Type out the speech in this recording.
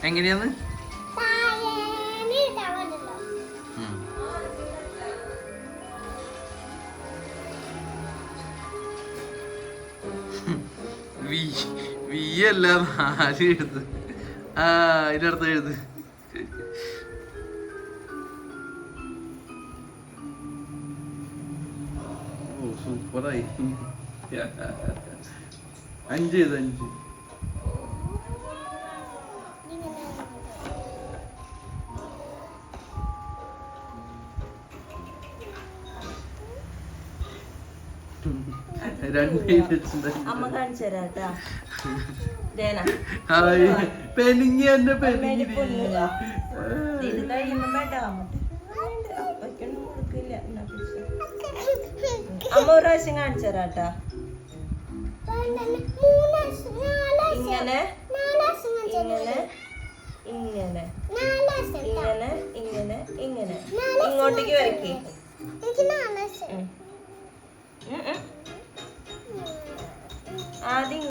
എങ്ങനെയാന്ന് വിയല്ല 4 എഴുത്. ആ ഇതിനടുത്ത് എഴുത്. ഓ സൂപ്പറായി. 5 എഴുത് 5. അമ്മ കാണിച്ചു തരാട്ടാ. പെനിങ്ങി എന്നെ അമ്മ ഒരു പ്രാവശ്യം കാണിച്ചു തരാട്ടാ. ഇങ്ങനെ ഇങ്ങനെ ഇങ്ങനെ ഇങ്ങനെ ഇങ്ങനെ ഇങ്ങനെ ഇങ്ങോട്ടേക്ക് വരയ്ക്കേ. ആദ്യം